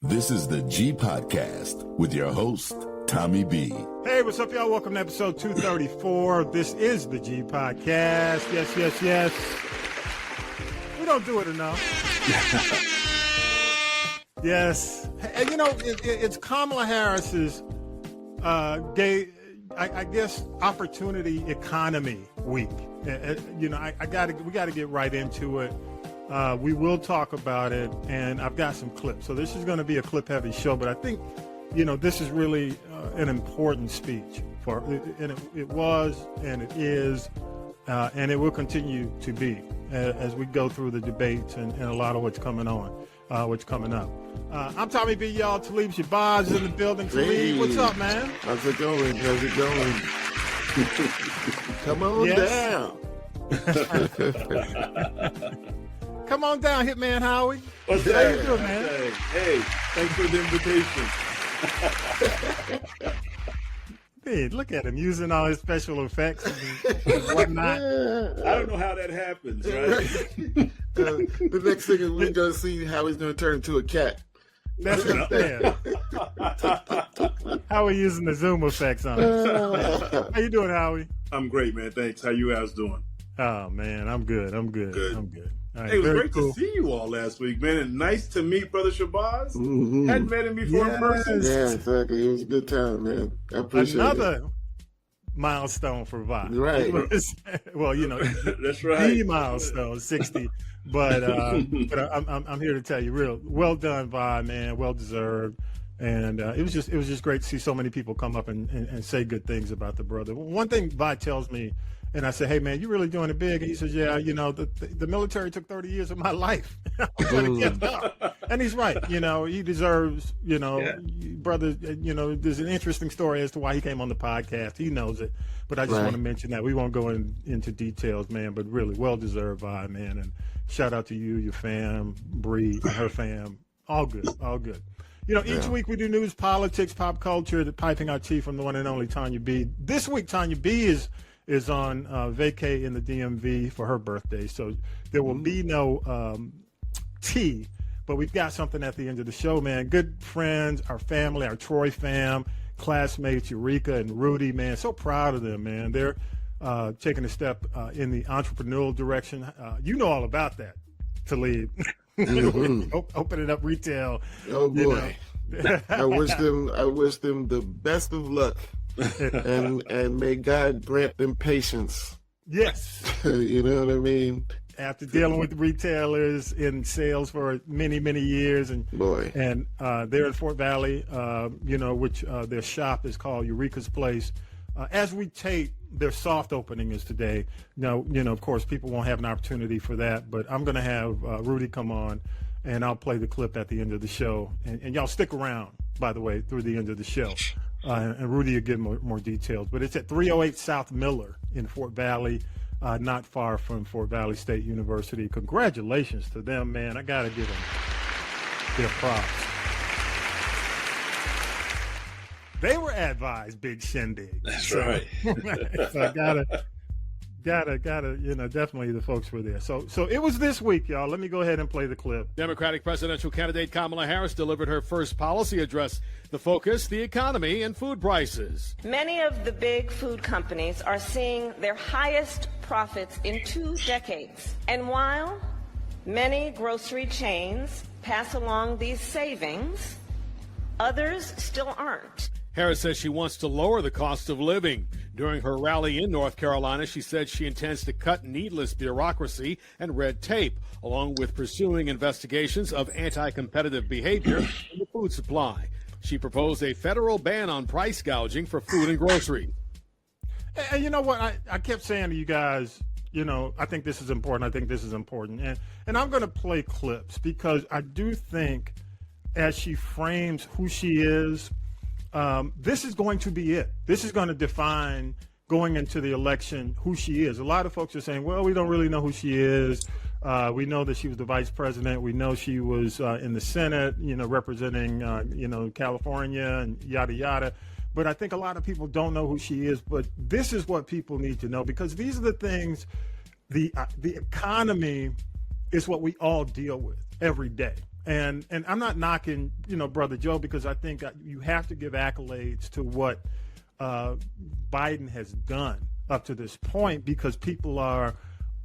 This is the G Podcast with your host, Tommy B. Hey, what's up, y'all? Welcome to episode 234. This is the G Podcast. Yes. We don't do it enough. Yes. And, you know, it's Kamala Harris's gay, I guess, opportunity economy week. You know, we got to get right into it. We will talk about it, and I've got some clips. So this is going to be a clip-heavy show, but I think, you know, this is really an important speech and it was, and it is, and it will continue to be as we go through the debates and a lot of what's coming up. I'm Tommy B, y'all. Talib Hitman is in the building. Talib, what's up, man? How's it going? Come on down. Come on down, Hitman Howie. What's How that? you doing, man? Hey, thanks for the invitation. Hey, look at him using all his special effects and whatnot. I don't know how that happens, right? The next thing is we're going to see how he's going to turn into a cat. That's what I'm saying. How are you using the Zoom effects on it? How you doing, Howie? I'm great, man. Thanks. How you guys doing? Oh, man, I'm good. Good. All right, Hey, it was very great cool. to see you all last week, man. And nice to meet Brother Shabazz. Mm-hmm. Hadn't met him before in person. Yeah, exactly. It was a good time, man. I appreciate Another milestone for Vi. Right. Well, you know, That's right. the milestone, 60. But I'm here to tell you, well done, Vi, man. Well deserved. And it was just great to see so many people come up and say good things about the brother. One thing Vi tells me, and I said, hey, man, you really doing it big? And he says, yeah, you know, the military took 30 years of my life. I'm going to get up. And he's right. You know, he deserves, you know, brother, you know, there's an interesting story as to why he came on the podcast. He knows it. But I just want to mention that. We won't go into details, man, but really well-deserved vibe, man. And shout out to you, your fam, Bree, her fam. All good. You know, each week we do news, politics, pop culture, the piping our tea from the one and only Tanya B. This week, Tanya B is on vacay in the DMV for her birthday, so there will be no tea, but we've got something at the end of the show, man. Good friends, our family, our Troy fam, classmates, Eureka and Rudy, man. So proud of them, man. They're taking a step in the entrepreneurial direction. You know all about that, Talib. Mm-hmm. Opening up retail. Oh boy, I wish them the best of luck, and may God grant them patience. Yes. You know what I mean? After dealing with retailers in sales for many years, and they're in Fort Valley, you know, which their shop is called Eureka's Place. As we tape, their soft opening is today. Now, you know, of course, people won't have an opportunity for that, but I'm going to have Rudy come on, and I'll play the clip at the end of the show. And y'all stick around, by the way, through the end of the show. And Rudy will give more details. But it's at 308 South Miller in Fort Valley, not far from Fort Valley State University. Congratulations to them, man. I got to give them their props. They were advised big shindig. That's right. So I gotta, you know, definitely the folks were there. So it was this week, y'all. Let me go ahead and play the clip. Democratic presidential candidate Kamala Harris delivered her first policy address. The focus, the economy and food prices. Many of the big food companies are seeing their highest profits in 2 decades. And while many grocery chains pass along these savings, others still aren't. Harris says she wants to lower the cost of living. During her rally in North Carolina, she said she intends to cut needless bureaucracy and red tape, along with pursuing investigations of anti-competitive behavior in the food supply. She proposed a federal ban on price gouging for food and groceries. And you know what? I kept saying to you guys, you know, I think this is important. And I'm going to play clips because I do think as she frames who she is, this is going to be it. This is going to define going into the election who she is. A lot of folks are saying, well, we don't really know who she is. We know that she was the vice president. We know she was in the Senate, you know, representing, you know, California and yada, yada. But I think a lot of people don't know who she is. But this is what people need to know, because these are the things, the economy is what we all deal with every day. And I'm not knocking, Brother Joe, because I think you have to give accolades to what Biden has done up to this point, because people are,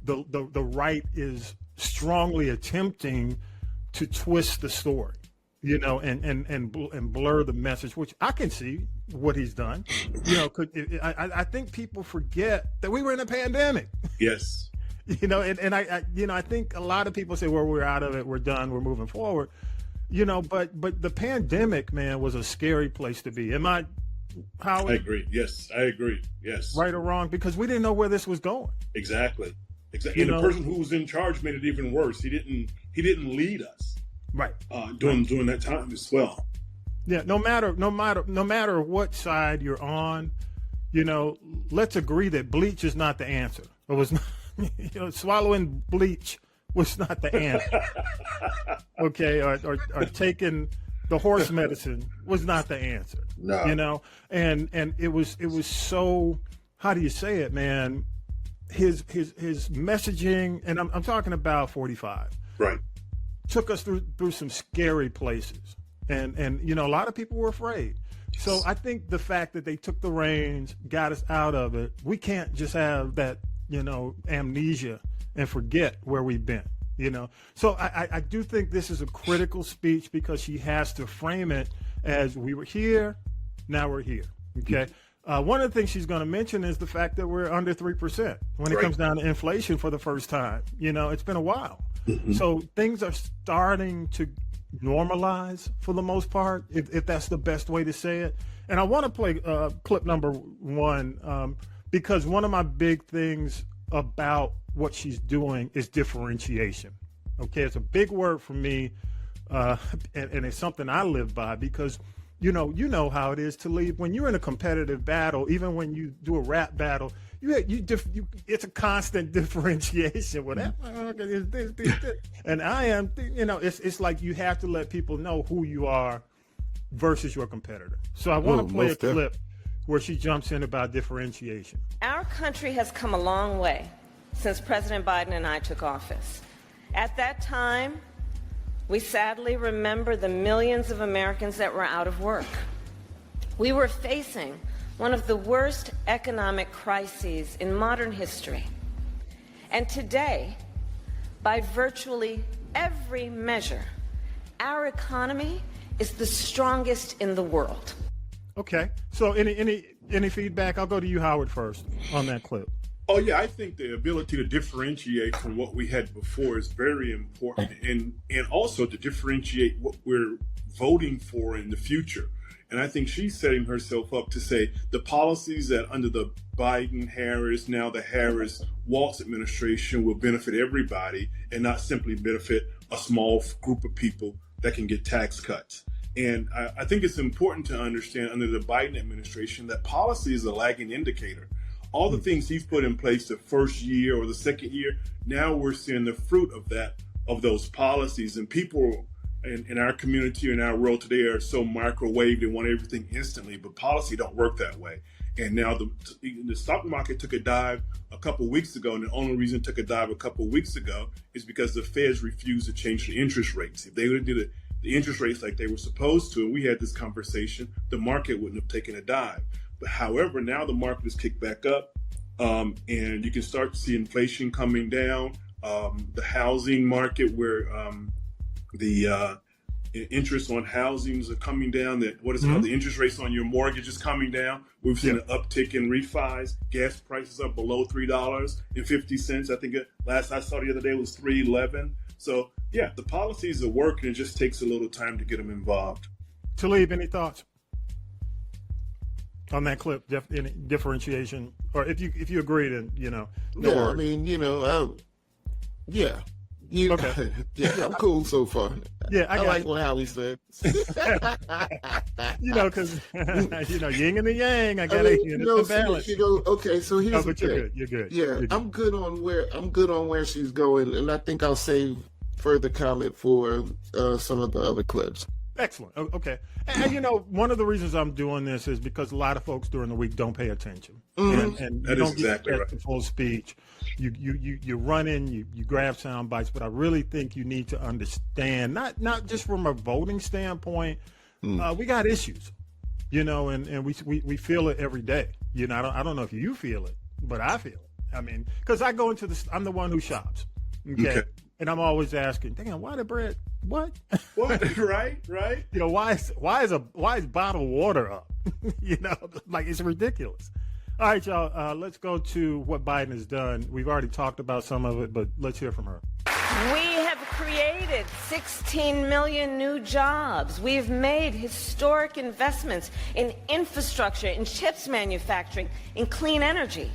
the right is strongly attempting to twist the story, and blur the message, which I can see what he's done. I think people forget that we were in a pandemic. Yes. I think a lot of people say, well, we're out of it, we're done, we're moving forward, but the pandemic, man, was a scary place to be. Howie? I agree. Yes, I agree. Yes. Right or wrong, because we didn't know where this was going. Exactly. And the person who was in charge made it even worse. He didn't lead us. Right. During that time as well. Yeah. No matter what side you're on, let's agree that bleach is not the answer. It was not. Swallowing bleach was not the answer. Okay, or taking the horse medicine was not the answer. No. And it was so, how do you say it, man? His messaging, and I'm talking about 45. Right. Took us through some scary places. And a lot of people were afraid. So I think the fact that they took the reins, got us out of it, we can't just have that amnesia and forget where we've been, So I do think this is a critical speech, because she has to frame it as, we were here, now we're here. Okay. One of the things she's going to mention is the fact that we're under 3% when it comes down to inflation for the first time. It's been a while. Mm-hmm. So things are starting to normalize for the most part, if that's the best way to say it. And I want to play clip number 1, because one of my big things about what she's doing is differentiation. Okay, it's a big word for me, and it's something I live by, because you know how it is to leave when you're in a competitive battle. Even when you do a rap battle, it's a constant differentiation. Well, that is this, and I am. It's like you have to let people know who you are versus your competitor. So I want to play a clip where she jumps in about differentiation. Our country has come a long way since President Biden and I took office. At that time, we sadly remember the millions of Americans that were out of work. We were facing one of the worst economic crises in modern history. And today, by virtually every measure, our economy is the strongest in the world. Okay. So any feedback? I'll go to you, Howard, first on that clip. Oh, yeah, I think the ability to differentiate from what we had before is very important, and also to differentiate what we're voting for in the future. And I think she's setting herself up to say the policies that under the Biden-Harris, now the Harris-Waltz administration, will benefit everybody and not simply benefit a small group of people that can get tax cuts. And I think it's important to understand under the Biden administration that policy is a lagging indicator. All the things he's put in place the first year or the second year, now we're seeing the fruit of those policies. And people in our community, in our world today, are so microwaved and want everything instantly, but policy don't work that way. And now the stock market took a dive a couple of weeks ago, and the only reason it took a dive a couple of weeks ago is because the Feds refused to change the interest rates. If they would have did the interest rates like they were supposed to, and we had this conversation, the market wouldn't have taken a dive. But however, now the market is kicked back up, and you can start to see inflation coming down. The housing market, where the interest on housings are coming down, that what is called the interest rates on your mortgage is coming down. We've seen an uptick in refis. Gas prices are below $3.50. I think last I saw the other day was $3.11. So yeah, the policies are working. It just takes a little time to get them involved. Talib, any thoughts on that clip? Any differentiation, or if you agree, then no. Yeah, I mean, yeah. Okay. Yeah, I'm cool so far. Yeah, I like what Howie said. Because yin and the yang. I gotta the balance. Okay, so here's the thing. You're good. Yeah, you're good. I'm good on where she's going, and I think I'll save further comment for some of the other clips. Excellent. Okay. And you know, one of the reasons I'm doing this is because a lot of folks during the week don't pay attention, and That you is don't exactly get right. the full speech. You run in, you grab sound bites, but I really think you need to understand, not just from a voting standpoint. We got issues, you know, and we feel it every day. You know, I don't know if you feel it, but I feel it. I mean, because I go into I'm the one who shops, okay? And I'm always asking, damn, why the bread? What? What? Right. You know, why is bottled water up? You know, like, it's ridiculous. All right, y'all, let's go to what Biden has done. We've already talked about some of it, but let's hear from her. We have created 16 million new jobs. We've made historic investments in infrastructure, in chips manufacturing, in clean energy.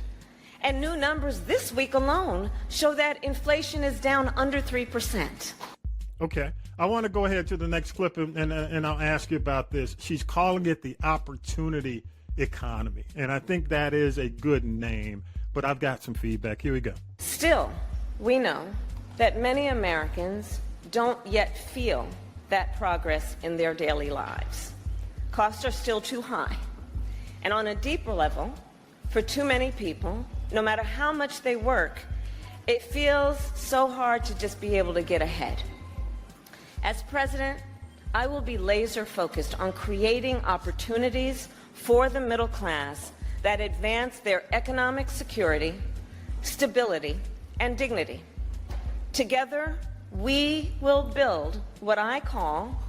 And new numbers this week alone show that inflation is down under 3%. Okay. I want to go ahead to the next clip, and I'll ask you about this. She's calling it the opportunity economy, and I think that is a good name, but I've got some feedback. Here we go. Still, we know that many Americans don't yet feel that progress in their daily lives. Costs are still too high. And on a deeper level, for too many people, no matter how much they work, it feels so hard to just be able to get ahead. As president, I will be laser focused on creating opportunities for the middle class that advance their economic security, stability, and dignity. Together, we will build what I call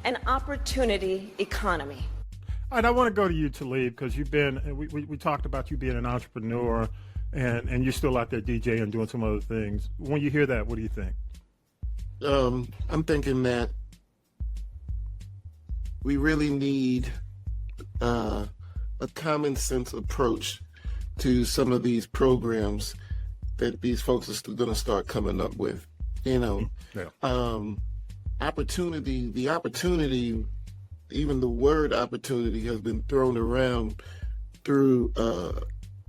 an opportunity economy. All right, I want to go to you, Talib, because we talked about you being an entrepreneur, and you're still out there DJing and doing some other things. When you hear that, what do you think? I'm thinking that we really need a common sense approach to some of these programs that these folks are still going to start coming up with. You know, opportunity, the opportunity, even the word opportunity has been thrown around through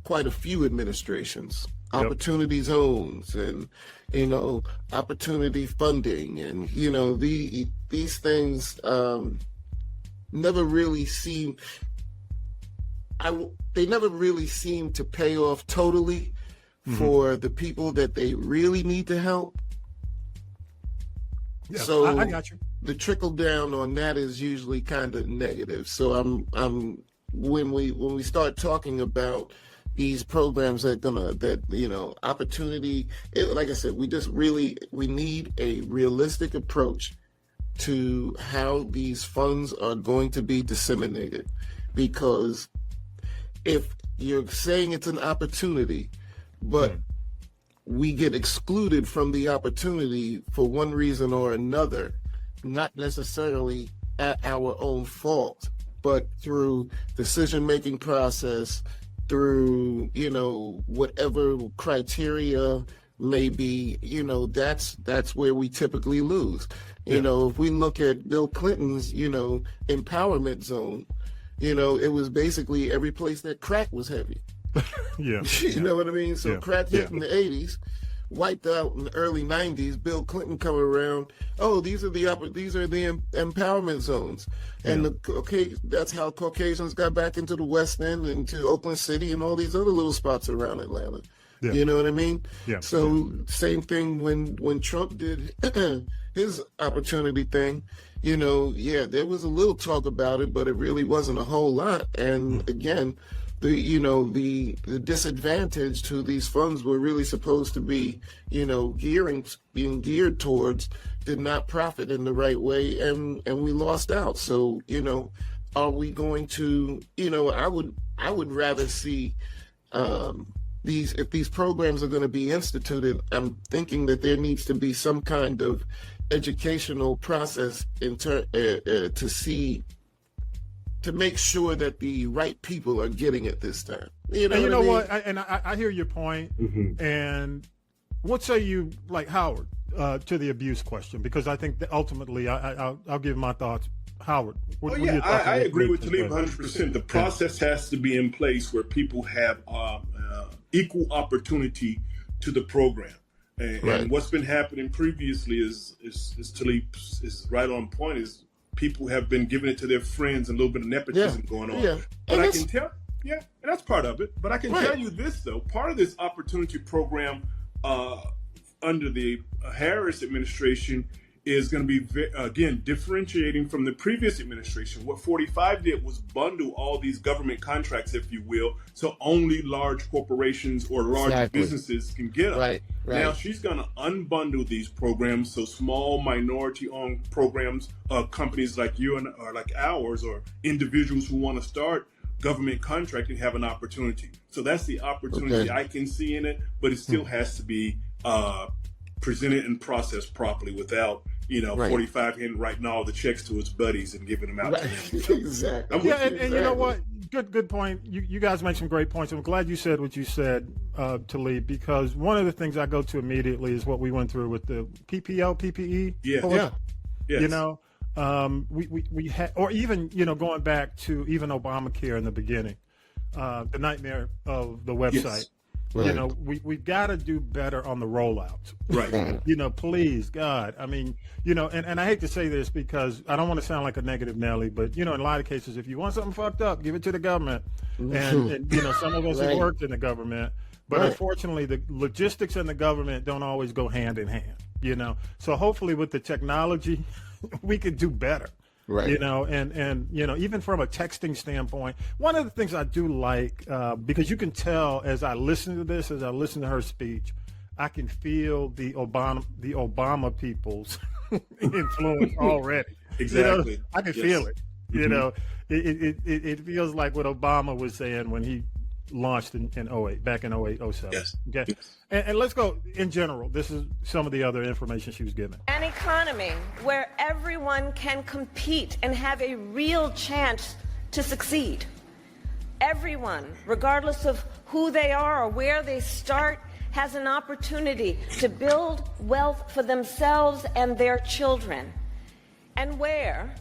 quite a few administrations. Opportunity zones and, you know, opportunity funding, and, you know, these things never really seem, they never really seem to pay off totally for the people that they really need to help. Yeah, So I got you. the trickle down on that is usually kind of negative. So when we start talking about these programs that you know, opportunity, like I said, we need a realistic approach to how these funds are going to be disseminated, because if you're saying it's an opportunity, but we get excluded from the opportunity for one reason or another, not necessarily at our own fault, but through decision-making process, through, you know, whatever criteria may be, you know, that's where we typically lose. You know, if we look at Bill Clinton's, you know, empowerment zone, you know, it was basically every place that crack was heavy. You know what I mean? So crack hit in the 80s, wiped out in the early 90s. Bill Clinton come around. Oh, these are the empowerment zones, and that's how Caucasians got back into the West End, into Oakland City, and all these other little spots around Atlanta. You know what I mean? So same thing when Trump did his opportunity thing. You know, there was a little talk about it, but it really wasn't a whole lot. And again, the disadvantage to these funds were really supposed to be, you know, being geared towards, did not profit in the right way, and we lost out. So, you know, are we going to, you know, I would rather see if these programs are going to be instituted, I'm thinking that there needs to be some kind of educational process to make sure that the right people are getting it this time. You know, and you know what? what? I hear your point. And what say you, like Howard, to the abuse question? Because I think that ultimately, I'll give my thoughts. Howard, what are your thoughts? I agree with Talib 100%. The process has to be in place where people have equal opportunity to the program. And what's been happening previously is Talib is right on point, is people have been giving it to their friends and a little bit of nepotism going on. Yeah. But And I it's- can tell, and that's part of it. But I can tell you this, though. Part of this opportunity program under the Harris administration is going to be, again, differentiating from the previous administration. What 45 did was bundle all these government contracts, if you will, so only large corporations or large businesses can get them. Right. Now she's going to unbundle these programs, so small minority-owned programs, companies like you and or like ours, or individuals who want to start government contracting have an opportunity. So that's the opportunity I can see in it, but it still has to be presented and processed properly without 45 handing writing all the checks to his buddies and giving them out to them. Exactly. And you know what? Good point. You guys make some great points. I'm glad you said what you said, Talib, because one of the things I go to immediately is what we went through with the PPE. Yes. You know, we had, or even, going back to even Obamacare in the beginning, the nightmare of the website. Yes. Right. We've got to do better on the rollouts. Right. Please, God. I mean, and I hate to say this because I don't want to sound like a negative Nelly, but, in a lot of cases, if you want something fucked up, give it to the government. And some of us have worked in the government, but unfortunately, the logistics and the government don't always go hand in hand, So hopefully with the technology, we could do better. Right. And even from a texting standpoint, one of the things I do like, because you can tell as I listen to this, as I listen to her speech, I can feel the Obama people's influence already. Exactly. I can feel it. It feels like what Obama was saying when he launched in 08, back in 08, 07. Yes. Okay. Yes. And let's go in general. This is some of the other information she was given. An economy where everyone can compete and have a real chance to succeed. Everyone, regardless of who they are or where they start, has an opportunity to build wealth for themselves and their children. And where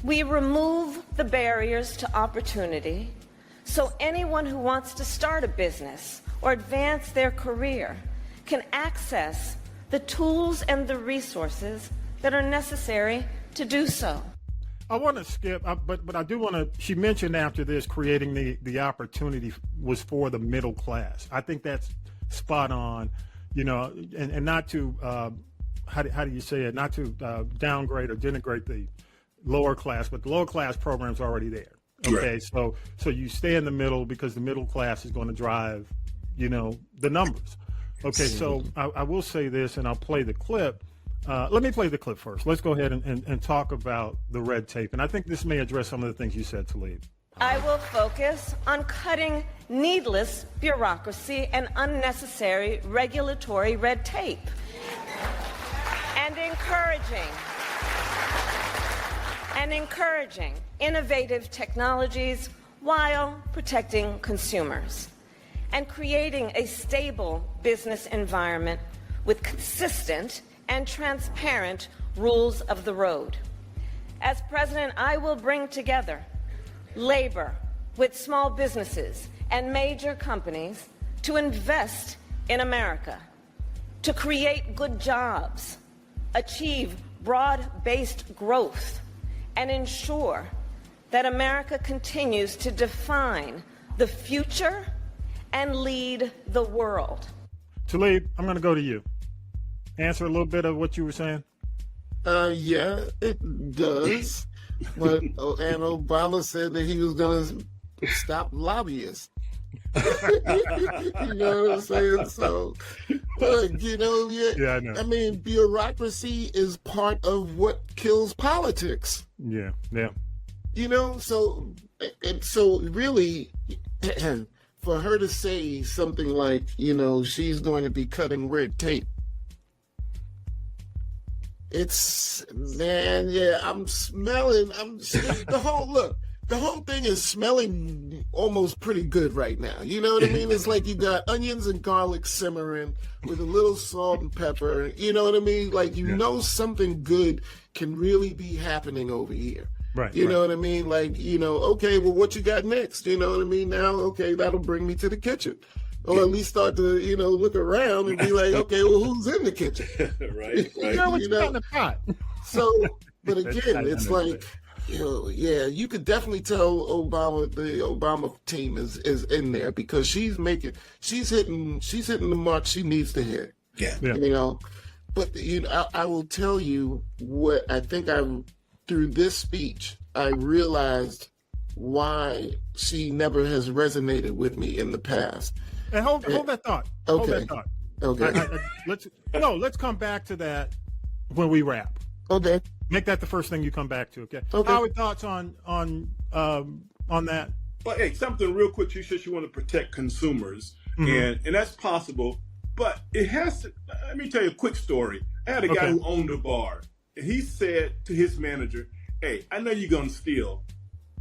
we remove the barriers to opportunity, so anyone who wants to start a business or advance their career can access the tools and the resources that are necessary to do so. I want to skip, but I do want to, she mentioned after this creating the opportunity was for the middle class. I think that's spot on, and not to, how do you say it, not to downgrade or denigrate the lower class, but the lower class program's already there. Okay, right. So you stay in the middle because the middle class is going to drive, the numbers. Okay, so I will say this, and I'll play the clip. Let me play the clip first. Let's go ahead and talk about the red tape. And I think this may address some of the things you said, Talib. I will focus on cutting needless bureaucracy and unnecessary regulatory red tape and encouraging innovative technologies while protecting consumers, and creating a stable business environment with consistent and transparent rules of the road. As president, I will bring together labor with small businesses and major companies to invest in America, to create good jobs, achieve broad-based growth, and ensure that America continues to define the future and lead the world. Talib, I'm going to go to you. Answer a little bit of what you were saying. Yeah, it does. But and Obama said that he was going to stop lobbyists. You know what I'm saying? So, I know. I mean, bureaucracy is part of what kills politics. Yeah. So really, for her to say something like, she's going to be cutting red tape. I'm smelling, the whole thing is smelling almost pretty good right now. You know what I mean? It's like you got onions and garlic simmering with a little salt and pepper. You know what I mean? Like, something good can really be happening over here. Right. You know what I mean? Like, okay, well, what you got next? You know what I mean? Now, okay, that'll bring me to the kitchen. Or at least start to, look around and be like, okay, well, who's in the kitchen? Right. What's in the pot? So But again, it's like, yeah, you could definitely tell the Obama team is in there because she's hitting the mark she needs to hit. Yeah. But I will tell you what I think through this speech, I realized why she never has resonated with me in the past. And hold that thought. Okay. Hold that thought. Okay. Let's come back to that when we wrap. Okay. Make that the first thing you come back to. Okay. Okay. Howie, thoughts on that? But hey, something real quick. She said she want to protect consumers, and that's possible. But it has to. Let me tell you a quick story. I had a guy who owned a bar, and he said to his manager, "Hey, I know you're gonna steal.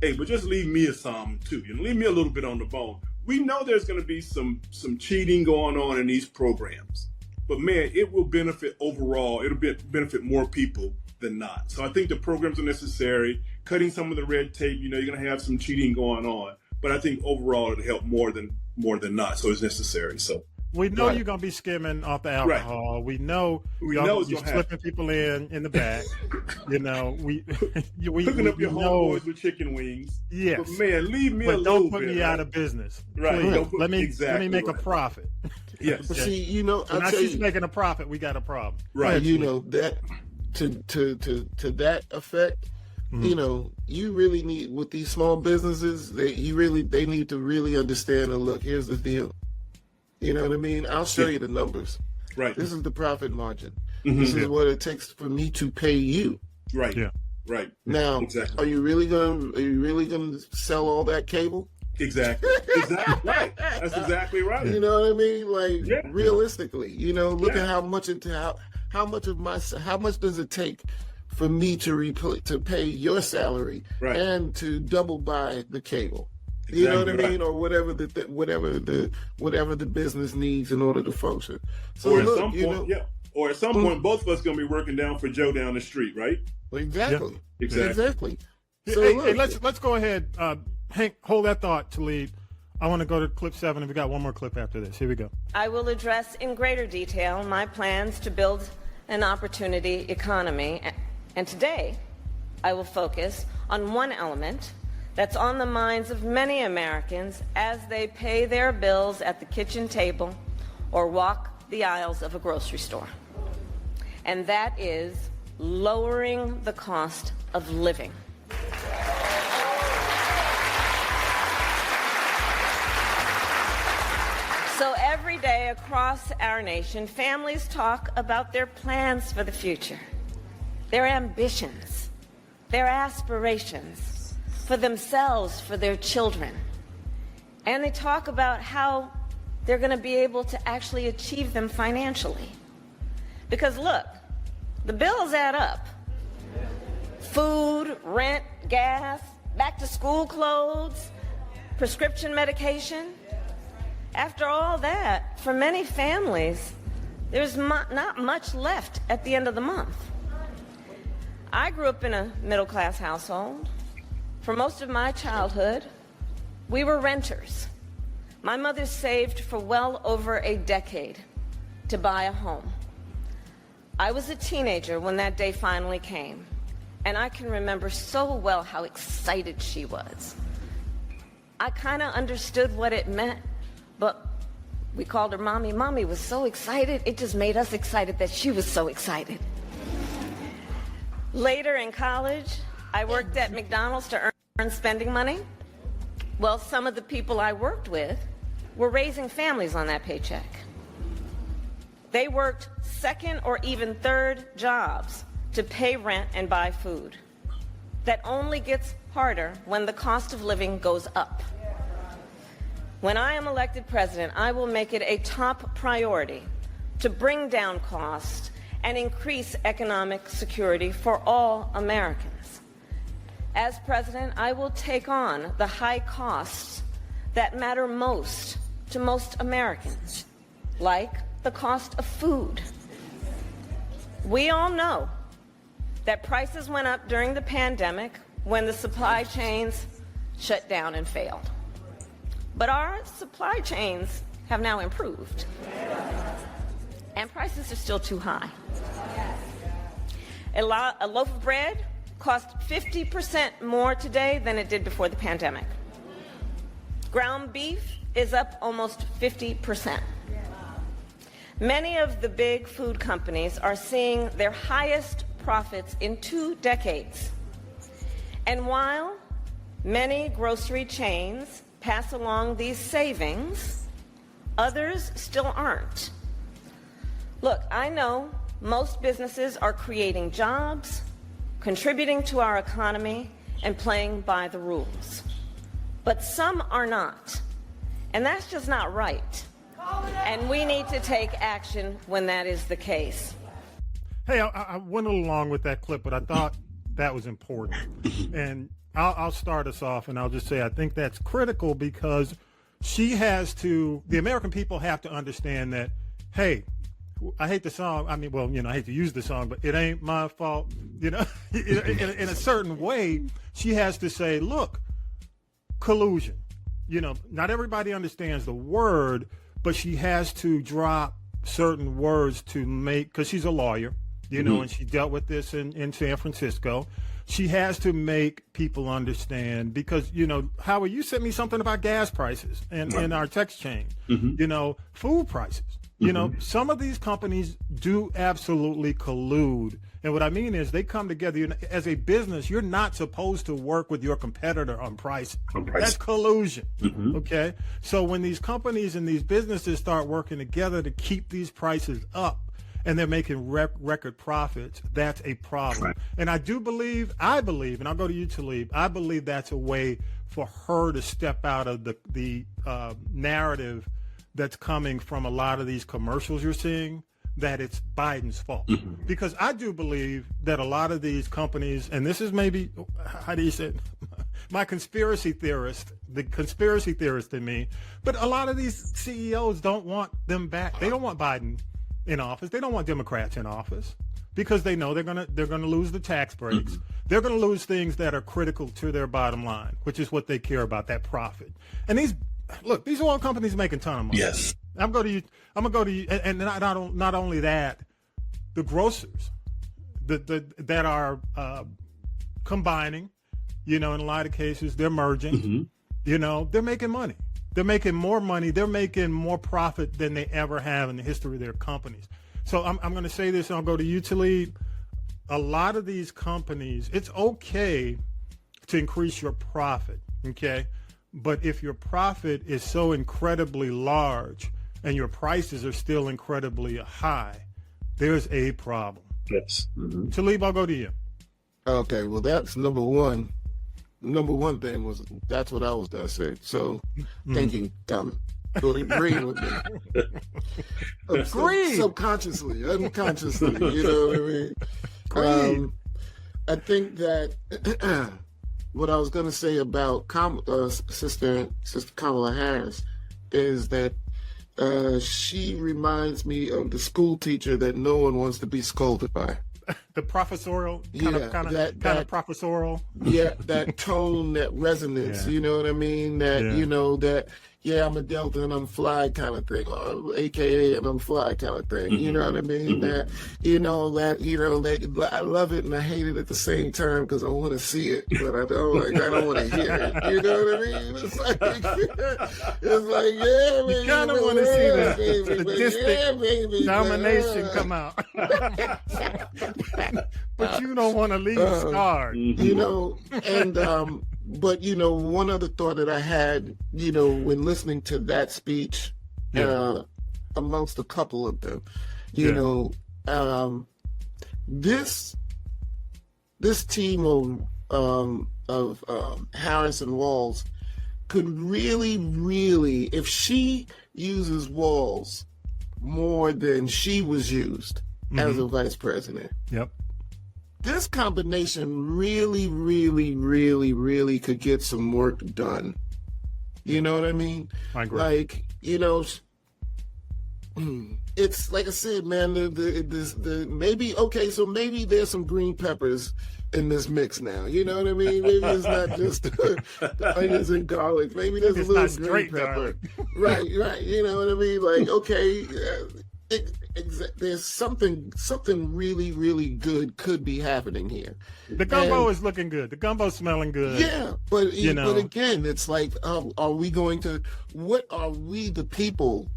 Hey, but just leave me some too. Leave me a little bit on the bone. We know there's going to be some cheating going on in these programs, but man, it will benefit overall. It'll benefit more people than not. So I think the programs are necessary. Cutting some of the red tape. You're going to have some cheating going on, but I think overall it'll help more than not. So it's necessary. So we know you're going to be skimming off the alcohol. Right. We know you're slipping people in the back. we hooking up your homeboys with chicken wings. Yes, but man, leave me alone. Don't put me out of business. Right. Let me make a profit. Yes. But see, now she's making a profit. We got a problem. Right. That to that effect. You really need with these small businesses. They need to really understand. And look, here's the deal. You know what I mean? I'll show you the numbers. Right. This is the profit margin. This is what it takes for me to pay you. Right. Yeah. Right. Now, exactly. Are you really gonna sell all that cable? Exactly. Right. That's exactly right. You know what I mean? Like realistically, look at how much does it take for me to pay your salary and to double buy the cable? You know what I mean, or whatever the business needs in order to function. So or at some point, both of us gonna be working down for Joe down the street, right? Exactly. Yeah. Exactly. So hey, let's go ahead. Hank, hold that thought, Talib. I want to go to clip 7, and we got one more clip after this. Here we go. I will address in greater detail my plans to build an opportunity economy, and today I will focus on one element that's on the minds of many Americans as they pay their bills at the kitchen table or walk the aisles of a grocery store. And that is lowering the cost of living. So every day across our nation, families talk about their plans for the future, their ambitions, their aspirations, for themselves, for their children. And they talk about how they're going to be able to actually achieve them financially. Because look, the bills add up. Food, rent, gas, back to school clothes, prescription medication. After all that, for many families, there's not much left at the end of the month. I grew up in a middle-class household. For most of my childhood, we were renters. My mother saved for well over a decade to buy a home. I was a teenager when that day finally came, and I can remember so well how excited she was. I kind of understood what it meant, but we called her Mommy. Mommy was so excited, it just made us excited that she was so excited. Later in college, I worked at McDonald's to earn spending money. Well, some of the people I worked with were raising families on that paycheck. They worked second or even third jobs to pay rent and buy food. That only gets harder when the cost of living goes up. When I am elected president, I will make it a top priority to bring down costs and increase economic security for all Americans. As president, I will take on the high costs that matter most to most Americans, like the cost of food. We all know that prices went up during the pandemic when the supply chains shut down and failed. But our supply chains have now improved, and prices are still too high. A loaf of bread costs 50% more today than it did before the pandemic. Ground beef is up almost 50%. Many of the big food companies are seeing their highest profits in 2 decades. And while many grocery chains pass along these savings, others still aren't. Look, I know most businesses are creating jobs, contributing to our economy, and playing by the rules. But some are not. And that's just not right. And we need to take action when that is the case. Hey, I went along with that clip, but I thought that was important. And I'll start us off, and I'll just say I think that's critical because the American people have to understand that, hey, I hate the song. I mean, well, I hate to use the song, but it ain't my fault. In a certain way, she has to say, look, collusion. Not everybody understands the word, but she has to drop certain words to make, because she's a lawyer, and she dealt with this in San Francisco. She has to make people understand because, Howie, you sent me something about gas prices and in our text chain, food prices. Some of these companies do absolutely collude. And what I mean is they come together. As a business, you're not supposed to work with your competitor on price. That's collusion. Okay? So when these companies and these businesses start working together to keep these prices up and they're making record profits, that's a problem. Right. And I believe, and I'll go to you, Talib, I believe that's a way for her to step out of the narrative that's coming from a lot of these commercials you're seeing, that it's Biden's fault. Because I do believe that a lot of these companies, and this is maybe, how do you say it? The conspiracy theorist in me, but a lot of these CEOs don't want them back. They don't want Biden in office. They don't want Democrats in office because they know they're gonna lose the tax breaks. They're gonna lose things that are critical to their bottom line, which is what they care about, that profit. And these oil companies make a ton of money. Yes. I'm gonna go to you, and not only that, the grocers that are combining, in a lot of cases they're merging. They're making money. They're making more money. They're making more profit than they ever have in the history of their companies. So I'm going to say this, and I'll go to you, Talib. A lot of these companies, it's okay to increase your profit, okay? But if your profit is so incredibly large and your prices are still incredibly high, there's a problem. Yes. Talib, I'll go to you. Okay, well, that's number one. Number one thing was that's what I was going to say. So thank you, Tom, for agreeing with me. Agreed. Subconsciously, unconsciously, you know what I mean? I think that what I was going to say about Sister Kamala Harris is that she reminds me of the school teacher that no one wants to be scolded by. The professorial, kind of professorial. Yeah, that tone, that resonance, you know what I mean? That, I'm a Delta and I'm fly kind of thing, or AKA and I'm fly kind of thing. You know what I mean? That I love it and I hate it at the same time because I want to see it, but I don't want to hear it. You know what I mean? It's like yeah, man. You kind of want to see the sadistic domination come out. But you don't want to leave scarred. But one other thought that I had, when listening to that speech, amongst a couple of them, this team of Harris and Walz could really, if she uses Walz more than she was used as a vice president. Yep. This combination really could get some work done. You know what I mean? I agree. Like, it's like I said, man, maybe there's some green peppers in this mix now. You know what I mean? Maybe it's not just the onions and garlic. Maybe there's a little green pepper. Right. You know what I mean? Like, okay, there's something really, really good could be happening here. The gumbo is looking good. The gumbo's smelling good. Yeah, but again, it's like, what are we, the people,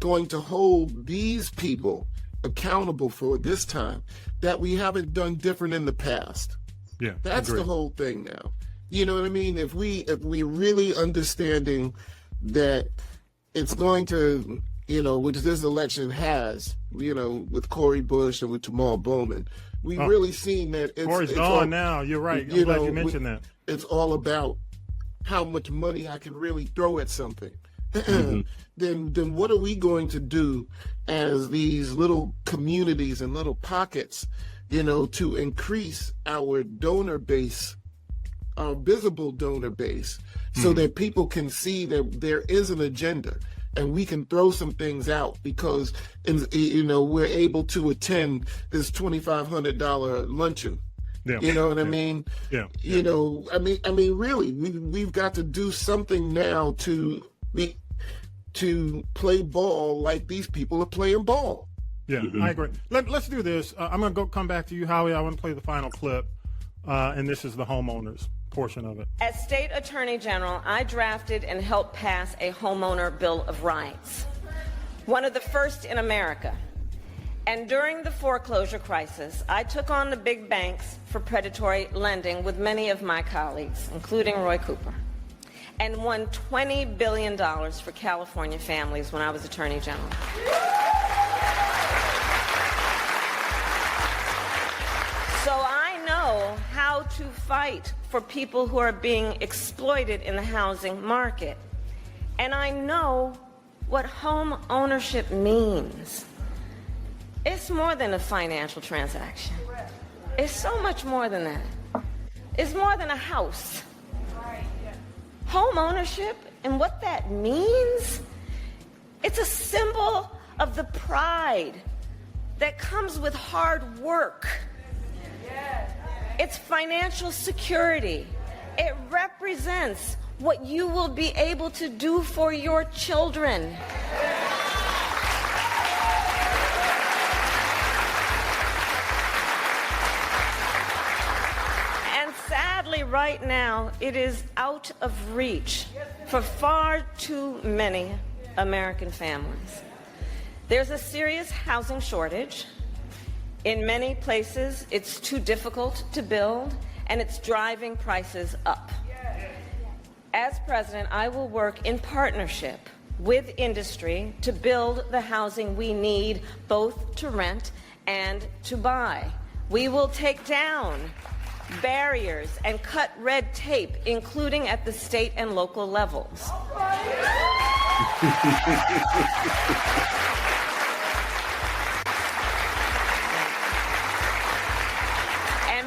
going to hold these people accountable for this time that we haven't done different in the past? Yeah, that's the whole thing now. You know what I mean? If we really understanding that it's going to, which this election has, with Cori Bush and with Jamal Bowman, we've really seen that Corey's gone now. You're right. I'm glad you mentioned that. It's all about how much money I can really throw at something. Mm-hmm. Then what are we going to do as these little communities and little pockets, to increase our donor base, our visible donor base, so that people can see that there is an agenda and we can throw some things out because, we're able to attend this $2,500 luncheon. Yeah. You know what I mean? Yeah. Really, we've got to do something now to play ball like these people are playing ball. Yeah, I agree. Let's do this. I'm going to come back to you, Howie. I want to play the final clip, and this is the homeowners portion of it. As State Attorney General, I drafted and helped pass a homeowner Bill of Rights, one of the first in America. And during the foreclosure crisis, I took on the big banks for predatory lending with many of my colleagues, including Roy Cooper, and won $20 billion for California families when I was Attorney General. So I know how to fight for people who are being exploited in the housing market. And I know what home ownership means. It's more than a financial transaction. It's so much more than that. It's more than a house. Home ownership and what that means, it's a symbol of the pride that comes with hard work. It's financial security. It represents what you will be able to do for your children. And sadly, right now, it is out of reach for far too many American families. There's a serious housing shortage. In many places, it's too difficult to build, and it's driving prices up. As president, I will work in partnership with industry to build the housing we need, both to rent and to buy. We will take down barriers and cut red tape, including at the state and local levels.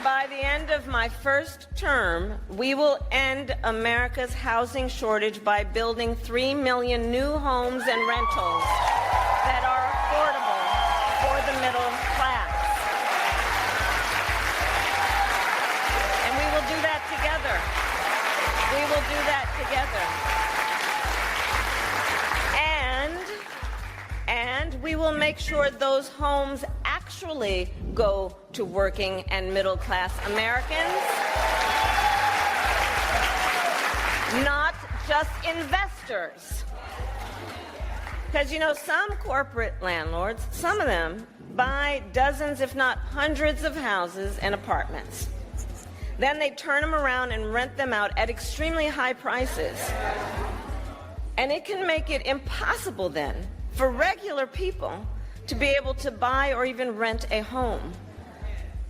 By the end of my first term, we will end America's housing shortage by building 3 million new homes and rentals that are affordable for the middle class. And we will do that together. We will do that together. And we will make sure those homes actually go to working and middle class Americans, not just investors. Because, some corporate landlords, some of them buy dozens, if not hundreds of houses and apartments. Then they turn them around and rent them out at extremely high prices. And it can make it impossible then for regular people to be able to buy or even rent a home.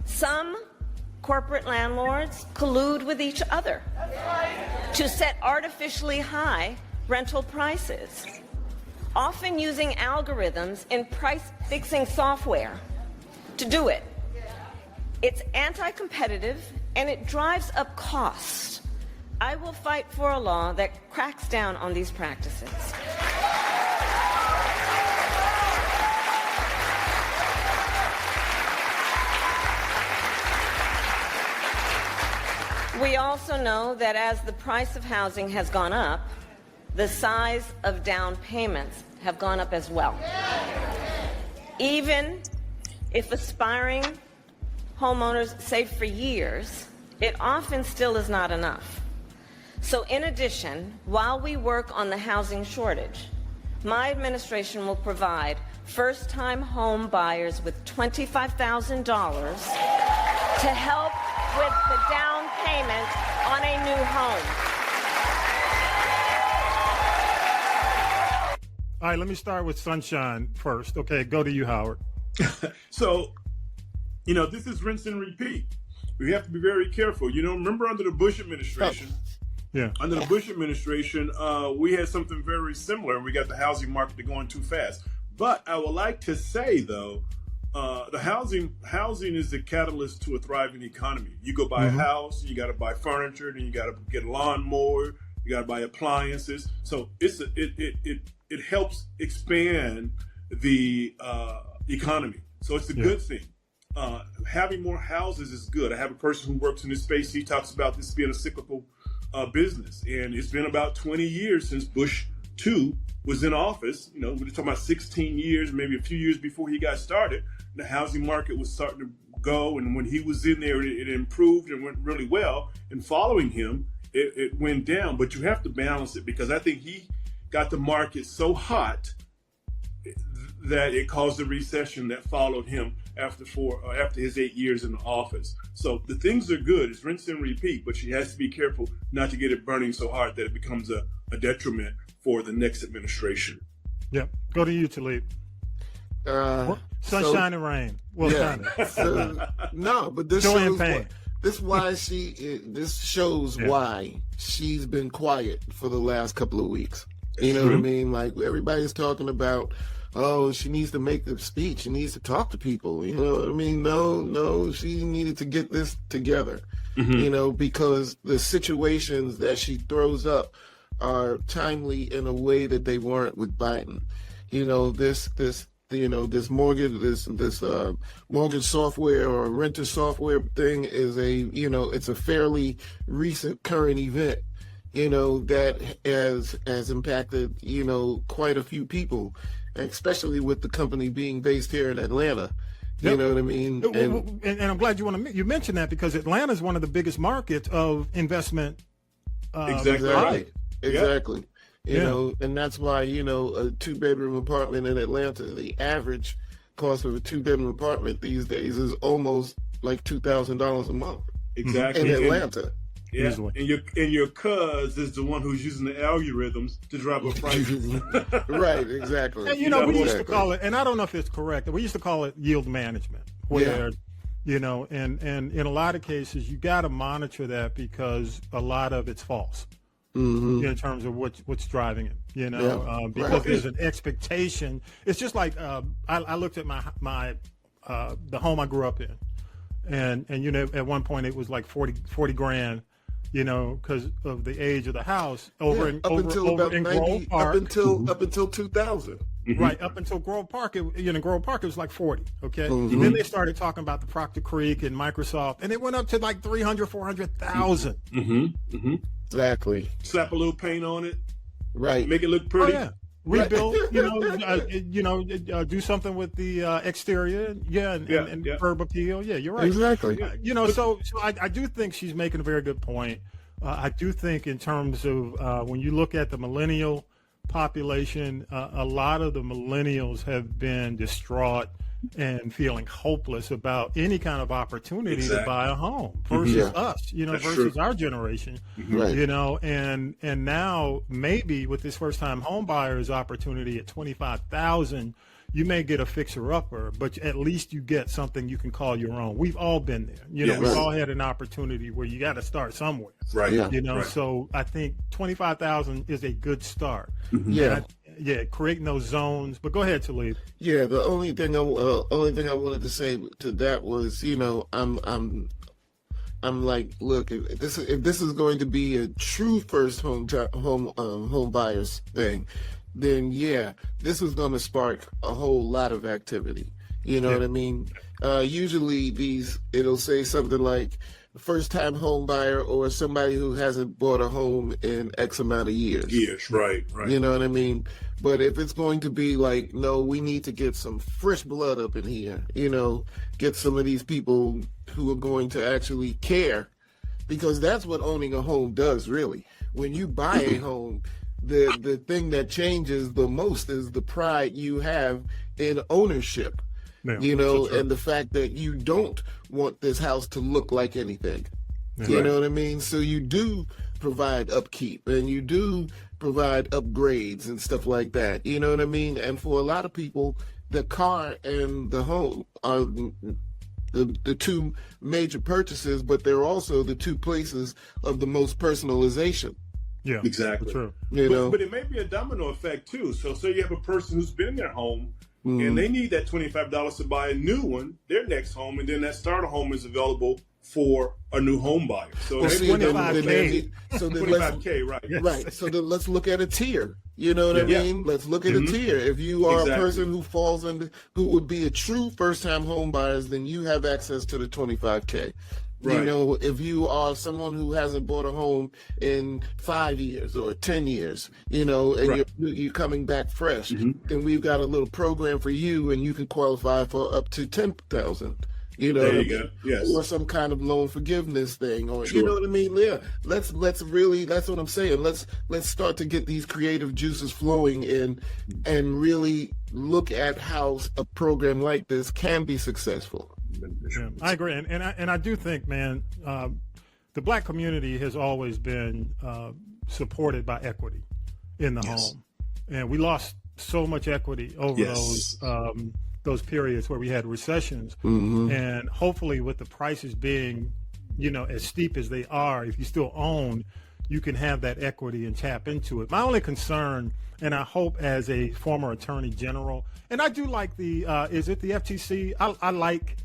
Some corporate landlords collude with each other to set artificially high rental prices, often using algorithms in price-fixing software to do it. It's anti-competitive and it drives up costs. I will fight for a law that cracks down on these practices. We also know that as the price of housing has gone up, the size of down payments have gone up as well. Even if aspiring homeowners save for years, it often still is not enough. So in addition, while we work on the housing shortage, my administration will provide first-time home buyers with $25,000 to help with the down payment on a new home. All right, let me start with Sunshine first. Okay, go to you, Howard. So, you know, this is rinse and repeat. We have to be very careful. You know, remember under the Bush administration, under the Bush administration, we had something very similar. We got the housing market going too fast. But I would like to say, though, the housing is the catalyst to a thriving economy. You go buy a house, you got to buy furniture, then you got to get a lawnmower, you got to buy appliances. So it helps expand the economy. So it's a good thing. Having more houses is good. I have a person who works in this space. He talks about this being a cyclical business. And it's been about 20 years since Bush 2 was in office. You know, we're talking about 16 years, maybe a few years before he got started. The housing market was starting to go. And when he was in there, it improved and went really well. And following him, it went down. But you have to balance it, because I think he got the market so hot that it caused the recession that followed him after his 8 years in the office. So the things are good. It's rinse and repeat, but she has to be careful not to get it burning so hard that it becomes a detriment for the next administration. Yep. Go to you, Talib. Sunshine and rain. Well, kind of. No, but this Joy shows and pain. This shows why she's been quiet for the last couple of weeks. You know what I mean? Like, everybody's talking about, oh, she needs to make the speech. She needs to talk to people. You know what I mean? No, she needed to get this together, you know, because the situations that she throws up are timely in a way that they weren't with Biden. You know, this mortgage software or renter software thing is it's a fairly recent current event, you know, that has impacted, you know, quite a few people, especially with the company being based here in Atlanta. You know what I mean? And I'm glad you mentioned that, because Atlanta is one of the biggest markets of investment. Exactly right. Exactly. You know, and that's why, you know, a 2-bedroom apartment in Atlanta, the average cost of a 2-bedroom apartment these days is almost like $2,000 a month. Exactly. In Atlanta. Yeah, and your cuz is the one who's using the algorithms to drive up prices. Right, exactly. And, you know, we used to call it, and I don't know if it's correct, we used to call it yield management, where, you know, and in a lot of cases, you got to monitor that, because a lot of it's false. In terms of what's driving it, you know, because there's an expectation. It's just like I looked at my the home I grew up in, and you know, at one point it was like 40 grand, you know, because of the age of the house over in Grove Park, up until 2000. Right, up until Grove Park, Grove Park it was like 40. Okay, then they started talking about the Proctor Creek and Microsoft, and it went up to like 300, 400,000. Exactly. Slap a little paint on it. Right. Make it look pretty. Oh, yeah. Rebuild, do something with the exterior, and curb appeal. Yeah, you're right. Exactly. You know, so I do think she's making a very good point. I do think in terms of when you look at the millennial population, a lot of the millennials have been distraught and feeling hopeless about any kind of opportunity to buy a home versus us, you know, versus our generation, you know, and now maybe with this first time home buyer's opportunity at 25,000, you may get a fixer-upper, but at least you get something you can call your own. We've all been there. You know, we've all had an opportunity where you got to start somewhere. Right. You know, so I think 25,000 is a good start. Creating those zones. But go ahead, Talib. Yeah, the only thing I wanted to say to that was, you know, I'm like, look, if this is going to be a true first home buyers thing, then this is going to spark a whole lot of activity. You know what I mean? Usually it'll say something like, first-time home buyer or somebody who hasn't bought a home in X amount of years. Yes, right. You know what I mean? But if it's going to be like, no, we need to get some fresh blood up in here, get some of these people who are going to actually care, because that's what owning a home does, really. When you buy a home, the thing that changes the most is the pride you have in ownership, Yeah, and the fact that you don't want this house to look like anything. Yeah. You know what I mean? So you do provide upkeep and you do provide upgrades and stuff like that. You know what I mean? And for a lot of people, the car and the home are the two major purchases, but they're also the two places of the most personalization. Yeah, exactly. True. But it may be a domino effect too. So say you have a person who's been in their home and they need that $25 to buy a new one, their next home, and then that starter home is available for a new home buyer. So Well, $25K. So then $25K, right? Yes. Right. So then let's look at a tier. You know what I mean? Let's look at a tier. If you are a person who falls under, who would be a true first-time home buyers, then you have access to the $25K. Right. If you are someone who hasn't bought a home in 5 years or 10 years, and you're coming back fresh, then we've got a little program for you, and you can qualify for up to $10,000. There you go. Yes. Or some kind of loan forgiveness thing, or Sure. you know what I mean? Yeah. Let's really. That's what I'm saying. Let's start to get these creative juices flowing and really look at how a program like this can be successful. Yeah, I agree, and I do think, man, the Black community has always been supported by equity in the home, and we lost so much equity over those periods where we had recessions, and hopefully with the prices being, as steep as they are, if you still own, you can have that equity and tap into it. My only concern, and I hope as a former attorney general, and I do like the is it the FTC? I like.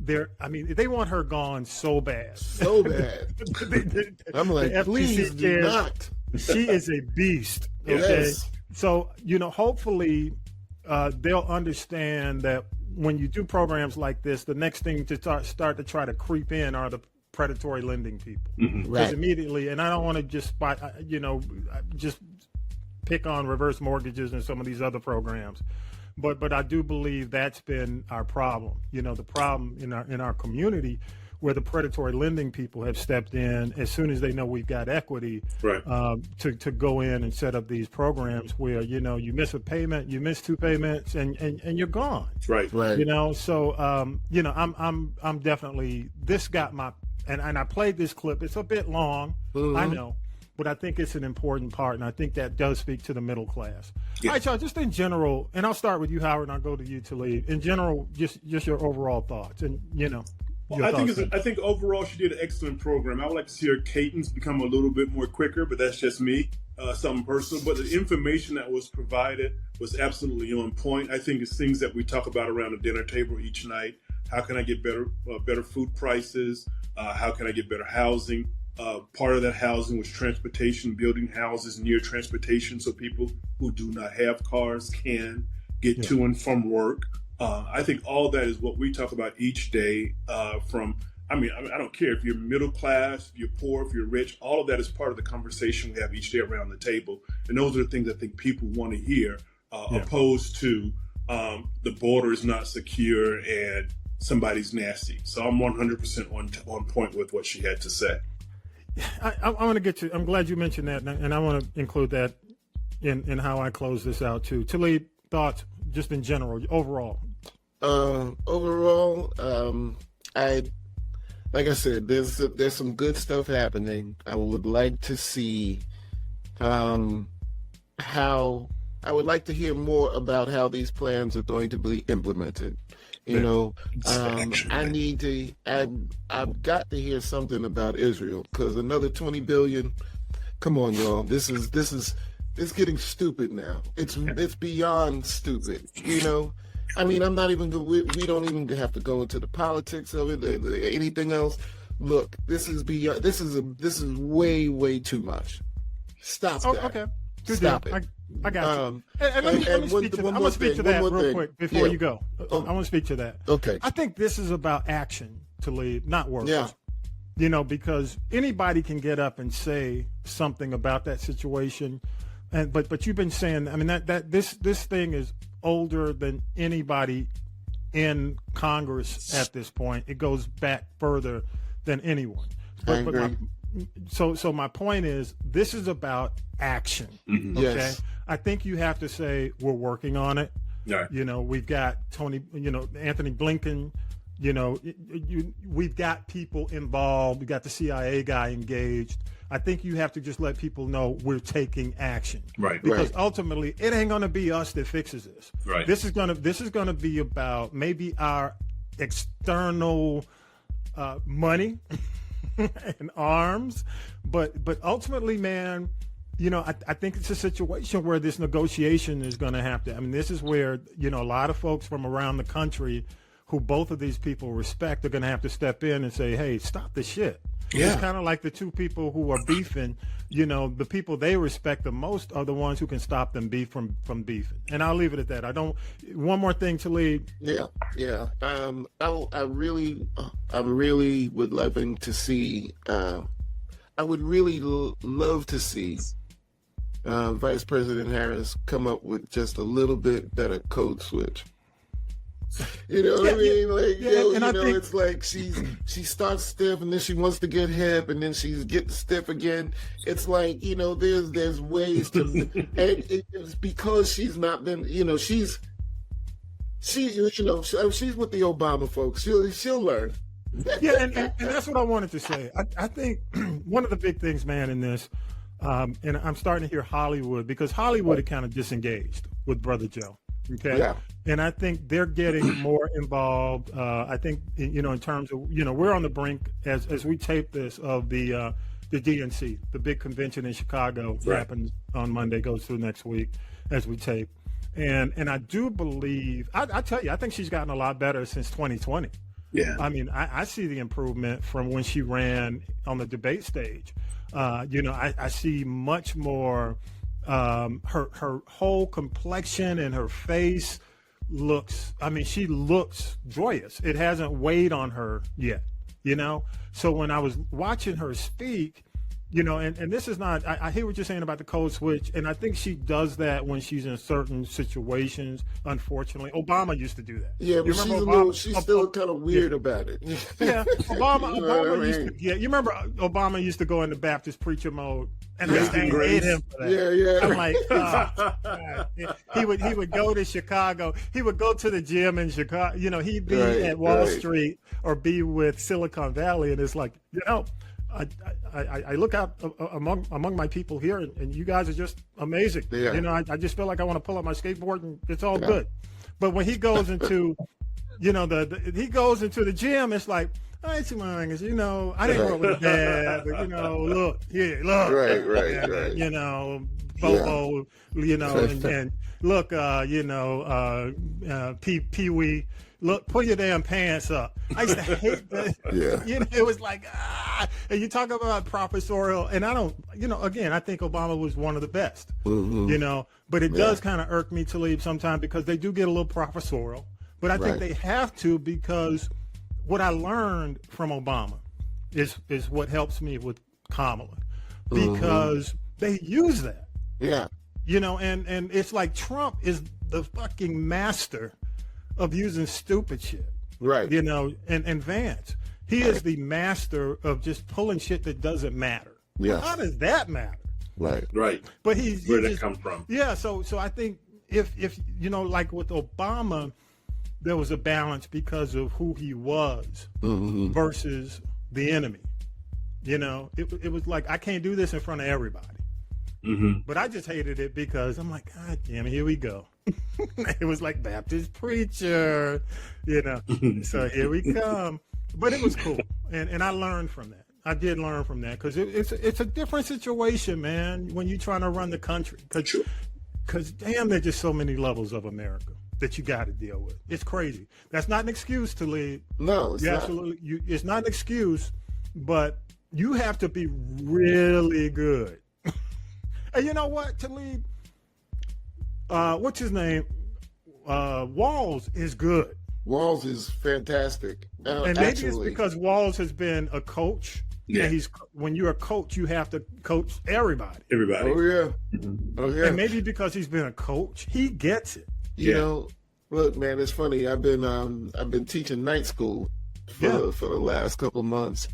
They want her gone so bad. So bad. I'm like, please do not. She is a beast. Okay. Yes. So, hopefully they'll understand that when you do programs like this, the next thing to start to try to creep in are the predatory lending people. Because immediately, and I don't want to just just pick on reverse mortgages and some of these other programs. But I do believe that's been our problem. The problem in our community, where the predatory lending people have stepped in as soon as they know we've got equity, to go in and set up these programs where you miss a payment, you miss two payments, and you're gone. Right. So I'm definitely, this got my, and I played this clip. It's a bit long, I know. But I think it's an important part, and I think that does speak to the middle class. Yeah. All right, y'all, just in general, and I'll start with you, Howard, and I'll go to you, Talib. In general, just your overall thoughts, and I think overall she did an excellent program. I would like to see her cadence become a little bit more quicker, but that's just me, something personal. But the information that was provided was absolutely on point. I think it's things that we talk about around the dinner table each night. How can I get better food prices? How can I get better housing? Part of that housing was transportation, building houses near transportation so people who do not have cars can get to and from work. I think all that is what we talk about each day I don't care if you're middle class, if you're poor, if you're rich, all of that is part of the conversation we have each day around the table. And those are the things I think people want to hear, opposed to the border is not secure and somebody's nasty. So I'm 100% on point with what she had to say. I want to get to. I'm glad you mentioned that, and I want to include that in how I close this out too. Talib, thoughts just in general, overall. Like I said, there's some good stuff happening. I would like to see how. I would like to hear more about how these plans are going to be implemented. I've got to hear something about Israel, because another 20 billion. Come on, y'all. This is getting stupid now. It's beyond stupid. I'm not even. We don't even have to go into the politics of it, or anything else. Look, this is beyond. This is way too much. Stop that. Okay. Good Stop deal. it. I got you. And let me speak to that. I'm going to speak to that real quick before you go. I want to speak to that. Okay. I think this is about action, Talib, not words. Yeah. because anybody can get up and say something about that situation. But you've been saying, I mean, that this thing is older than anybody in Congress at this point. It goes back further than anyone. So my point is, this is about action. Mm-hmm. Okay, Yes. I think you have to say we're working on it. Yeah. We've got Anthony Blinken. We've got people involved. We got the CIA guy engaged. I think you have to just let people know we're taking action. Right. Because Right. ultimately, it ain't going to be us that fixes this. Right. This is gonna be about maybe our external money and arms, but ultimately, man, I think it's a situation where this negotiation is going to have to. I mean, this is where a lot of folks from around the country who both of these people respect are going to have to step in and say, hey, stop the shit. Yeah. It's kind of like the two people who are beefing. The people they respect the most are the ones who can stop them from beefing. And I'll leave it at that. One more thing to lead. Yeah. I really would loving to see. I would really love to see Vice President Harris come up with just a little bit better code switch. You know what I mean? Like, and I think it's like she starts stiff and then she wants to get hip and then she's getting stiff again. It's like, there's ways to, and it's because she's not been, she's with the Obama folks. She'll learn. Yeah, and that's what I wanted to say. I think one of the big things, man, in this, and I'm starting to hear Hollywood, because Hollywood had kind of disengaged with Brother Joe. Okay. Yeah. And I think they're getting more involved. I think, in terms of, we're on the brink as we tape this of the DNC, the big convention in Chicago, happens on Monday, goes through next week as we tape. And I do believe, I tell you, I think she's gotten a lot better since 2020. Yeah. I mean, I see the improvement from when she ran on the debate stage. I see much more. Her whole complexion and her face she looks joyous. It hasn't weighed on her yet, So when I was watching her speak, and this is not, I hear what you're saying about the code switch, and I think she does that when she's in certain situations. Unfortunately, Obama used to do that. Yeah, but she's still kind of weird about it. Yeah, Obama I used mean? to. Yeah, you remember Obama used to go into Baptist preacher mode, and I hate him for that. Yeah. I'm like, God. He would go to Chicago. He would go to the gym in Chicago. He'd be at Wall Street or be with Silicon Valley, and it's like, I look out among my people here, and you guys are just amazing. Yeah. I just feel like I want to pull up my skateboard, and it's all good. But when he goes into, he goes into the gym, it's like, I didn't grow up with a dad, but look. Right. Bobo, and look, Pee-wee. Look, pull your damn pants up. I used to hate that. Yeah. It was like, and you talk about professorial, and I don't, again, I think Obama was one of the best, but it does kind of irk me to leave sometimes because they do get a little professorial, but I think they have to, because what I learned from Obama is what helps me with Kamala, because they use that. Yeah. And it's like Trump is the fucking master of using stupid shit. Right. And Vance, he is the master of just pulling shit that doesn't matter. Yeah. How does that matter? Right. But where that come from? Yeah. So I think if like with Obama, there was a balance because of who he was versus the enemy. It was like, I can't do this in front of everybody. But I just hated it because I'm like, God damn it, here we go. It was like Baptist preacher, so here we come. But it was cool, and I learned from that. I did learn from that, because it's a different situation, man, when you're trying to run the country. Because damn, there's just so many levels of America that you got to deal with. It's crazy. That's not an excuse to lead. No, it's not. Absolutely, it's not an excuse, but you have to be really good. And you know what, Talib? What's his name? Walz is good. Walz is fantastic. And maybe it's because Walz has been a coach. Yeah. And when you're a coach, you have to coach everybody. Everybody. Oh yeah. Oh yeah. And maybe because he's been a coach, he gets it. You know, look, man, it's funny. I've been teaching night school for the last couple of months,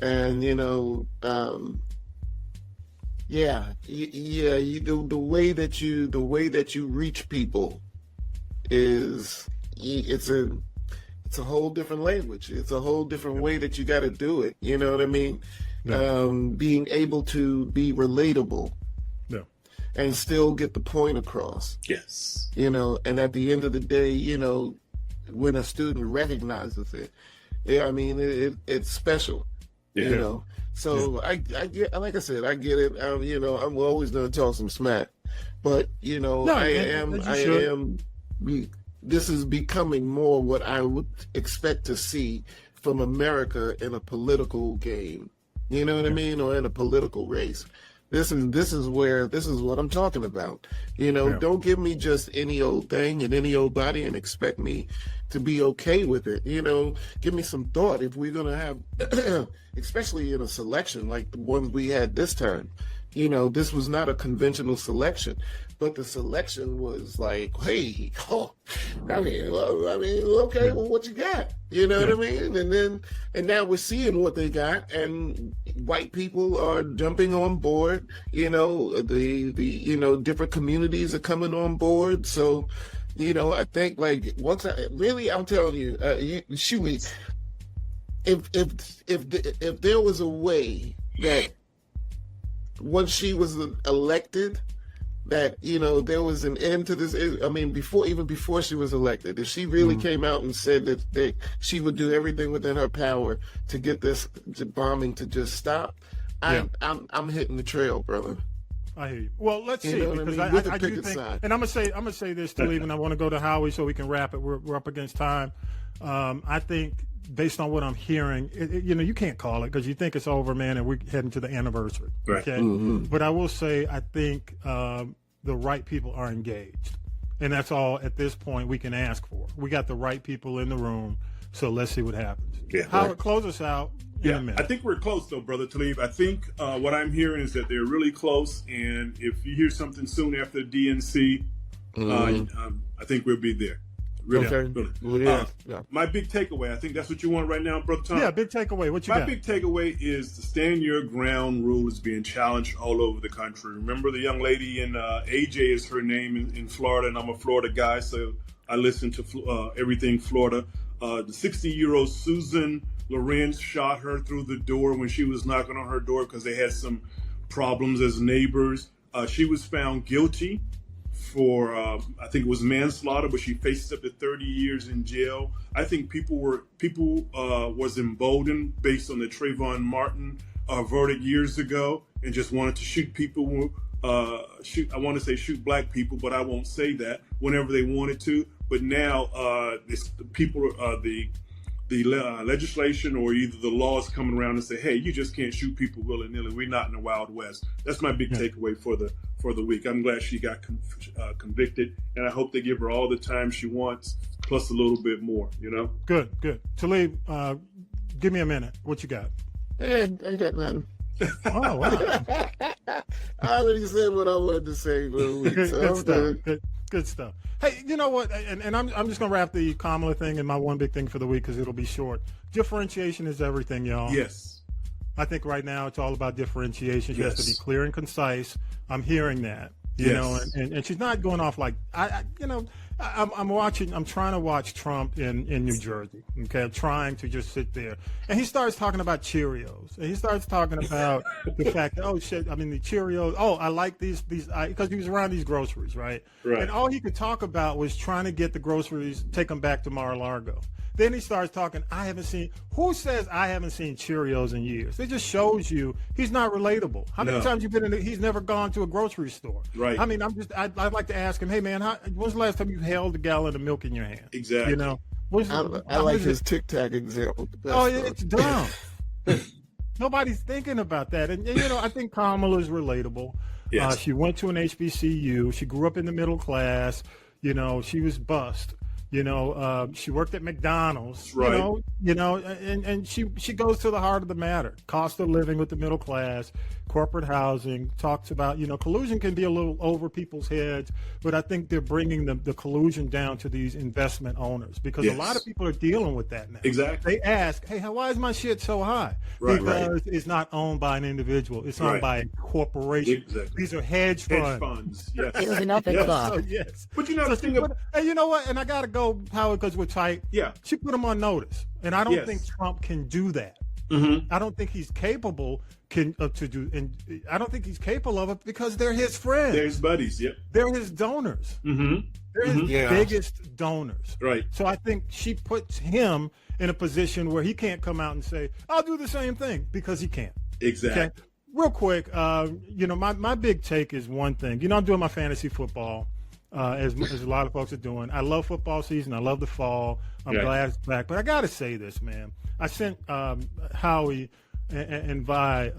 and you know, the way that you reach people is it's a whole different language. It's a whole different way that you got to do it. You know what I mean? Yeah. Being able to be relatable. Yeah. And still get the point across. Yes. You know, and at the end of the day, you know, when a student recognizes it, I mean, it's special. Yeah. You know, so I get, like I said, I get it. You know, I'm always going to talk some smack, but you know, this is becoming more what I would expect to see from America in a political game. You know what I mean, or in a political race. This is what I'm talking about. You know, don't give me just any old thing and any old body and expect me to be okay with it. You know, give me some thought if we're gonna have, especially in a selection like the ones we had this time. You know, this was not a conventional selection, but the selection was like, hey, okay, well, what you got? You know what I mean? And now we're seeing what they got, and white people are jumping on board. You know, the different communities are coming on board. So, you know, I think like I'm telling you, if there was a way that once she was elected, that, you know, there was an end to this. I mean, before she was elected, if she really came out and said that she would do everything within her power to get this bombing to just stop, I'm hitting the trail, brother. I hear you. Well, let's see, because I do think, and I'm gonna say this to leave, and I want to go to Howie so we can wrap it. We're up against time. I think, based on what I'm hearing, you know, you can't call it because you think it's over, man, and we're heading to the anniversary. Right. Okay. Mm-hmm. But I will say, I think the right people are engaged, and that's all at this point we can ask for. We got the right people in the room, so let's see what happens. Yeah. Howard, close us out in a minute. I think we're close, though, Brother Talib. I think what I'm hearing is that they're really close, and if you hear something soon after the DNC, I think we'll be there. Really, okay. Really. My big takeaway, I think that's what you want right now, Brother Tom. Yeah, big takeaway. What you got? My big takeaway is the stand your ground rule is being challenged all over the country. Remember the young lady in AJ is her name in Florida, and I'm a Florida guy, so I listen to everything Florida. The 60-year-old Susan Lorenz shot her through the door when she was knocking on her door because they had some problems as neighbors. She was found guilty for I think it was manslaughter, but she faces up to 30 years in jail. I think people was emboldened based on the Trayvon Martin verdict years ago and just wanted to shoot people. I want to say shoot black people, but I won't say that, whenever they wanted to. But now the legislation or either the laws coming around and say, hey, you just can't shoot people willy-nilly. We're not in the Wild West. That's my big takeaway for the week. I'm glad she got convicted, and I hope they give her all the time she wants, plus a little bit more, you know? Good. Talib, give me a minute. What you got? I got nothing. Oh, wow. I already said what I wanted to say for the week. Good stuff. Hey, you know what? And I'm just going to wrap the Kamala thing and my one big thing for the week because it'll be short. Differentiation is everything, y'all. Yes. I think right now it's all about differentiation. She has to be clear and concise. I'm hearing that, you know, and she's not going off like I'm trying to watch Trump in New Jersey. Okay, I'm trying to just sit there, and he starts talking about Cheerios, and he starts talking about the fact that, oh shit, I mean the Cheerios. Oh, I like these because he was around these groceries, right? And all he could talk about was trying to get the groceries, take them back to Mar-a-Lago. Then he starts talking, who says I haven't seen Cheerios in years? It just shows you he's not relatable. How many times you been he's never gone to a grocery store. Right. I mean, I'd like to ask him, hey man, when's the last time you held a gallon of milk in your hand? Exactly. You know? I like his Tic Tac example. It's dumb. Nobody's thinking about that. And you know, I think Kamala's relatable. Yes. She went to an HBCU. She grew up in the middle class. You know, she was bused. She worked at McDonald's. Right. And she goes to the heart of the matter. Cost of living with the middle class, corporate housing. Talks about collusion can be a little over people's heads, but I think they're bringing the collusion down to these investment owners because a lot of people are dealing with that now. Exactly. They ask, hey, why is my shit so high? Right, because it's not owned by an individual. It's owned by a corporation. Exactly. These are hedge funds. Yes. It was another club. So, yes. But the thing about, hey, you know what? And I got to go, Howard, because we're tight. Yeah. She put him on notice. And I don't think Trump can do that. Mm-hmm. I don't think he's capable to do, and I don't think he's capable of it because they're his friends. They're his buddies. Yep. They're his donors. Mm-hmm. They're his biggest donors. Right. So I think she puts him in a position where he can't come out and say, I'll do the same thing, because he can't. Exactly. Okay? Real quick, my big take is one thing. I'm doing my fantasy football, as a lot of folks are doing. I love football season. I love the fall. I'm glad it's back. But I got to say this, man. I sent Howie and Vi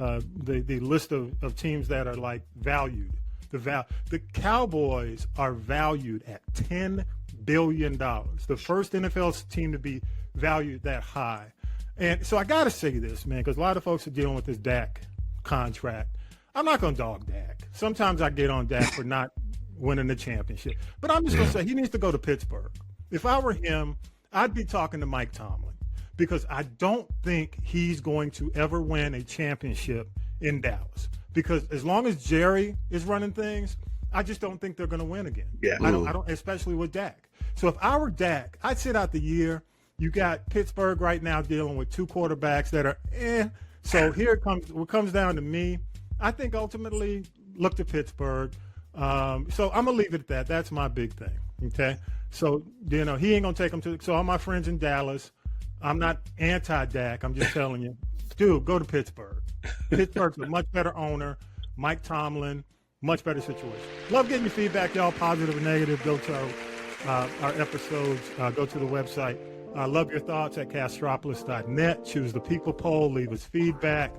the list of teams that are like valued. The Cowboys are valued at $10 billion. The first NFL team to be valued that high. And so I got to say this, man, because a lot of folks are dealing with this Dak contract. I'm not going to dog Dak. Sometimes I get on Dak for not winning the championship. But I'm just going to say he needs to go to Pittsburgh. If I were him, I'd be talking to Mike Tomlin, because I don't think he's going to ever win a championship in Dallas. Because as long as Jerry is running things, I just don't think they're going to win again. Yeah. I don't, especially with Dak. So if I were Dak, I'd sit out the year. You got Pittsburgh right now dealing with two quarterbacks that are So here it comes. What comes down to me, I think ultimately look to Pittsburgh. So I'm gonna leave it at that. That's my big thing. Okay. So he ain't gonna take them to. So all my friends in Dallas, I'm not anti-Dak. I'm just telling you, dude, go to Pittsburgh. Pittsburgh's a much better owner. Mike Tomlin, much better situation. Love getting your feedback, y'all. Positive or negative. Go to our episodes. Go to the website. Love your thoughts at castropolis.net. Choose the people poll. Leave us feedback.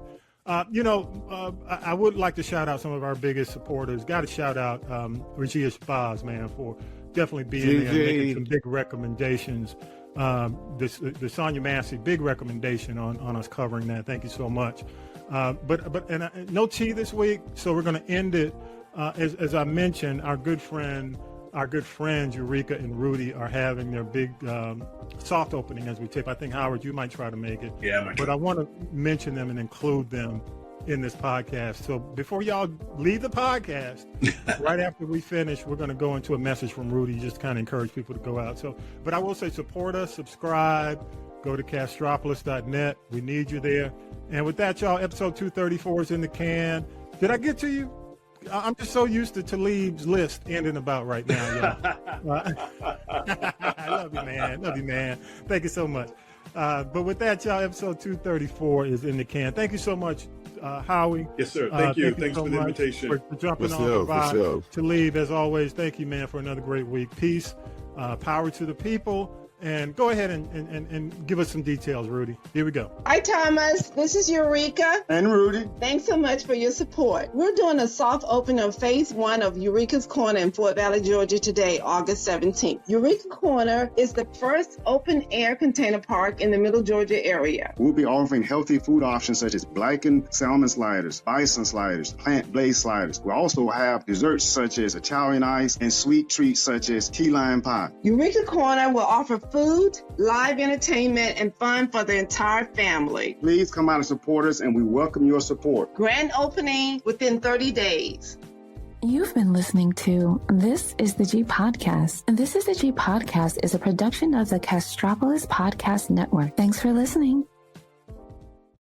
I would like to shout out some of our biggest supporters. Got to shout out Regia Spaz, man, for definitely being there and making some big recommendations. The Sonia Massey, big recommendation on us covering that. Thank you so much. But no tea this week, so we're going to end it. As I mentioned, our good friends Eureka and Rudy are having their big soft opening as we tape. I think, Howard, you might try to make it. Yeah, but I want to mention them and include them in this podcast. So before y'all leave the podcast, right after we finish, we're going to go into a message from Rudy, just kind of encourage people to go out. So, but I will say, support us, subscribe, go to castropolis.net. We need you there. And with that, y'all, episode 234 is in the can. Did I get to you? I'm just so used to Talib's list ending about right now, y'all. I love you, man. Thank you so much. But with that, y'all, episode 234 is in the can. Thank you so much, Howie. Yes, sir. Thank you. Thanks so for the invitation. For jumping on the vibe. Talib, as always, thank you, man, for another great week. Peace, power to the people. And go ahead and give us some details, Rudy. Here we go. Hi, Thomas. This is Eureka. And Rudy. Thanks so much for your support. We're doing a soft opening of Phase 1 of Eureka's Corner in Fort Valley, Georgia today, August 17th. Eureka Corner is the first open-air container park in the Middle Georgia area. We'll be offering healthy food options such as blackened salmon sliders, bison sliders, plant-based sliders. We'll also have desserts such as Italian ice and sweet treats such as key lime pie. Eureka Corner will offer food, live entertainment, and fun for the entire family. Please come out and support us, and we welcome your support. Grand opening within 30 days. You've been listening to This is the G Podcast. And This is the G Podcast is a production of the Castropolis Podcast Network. Thanks for listening.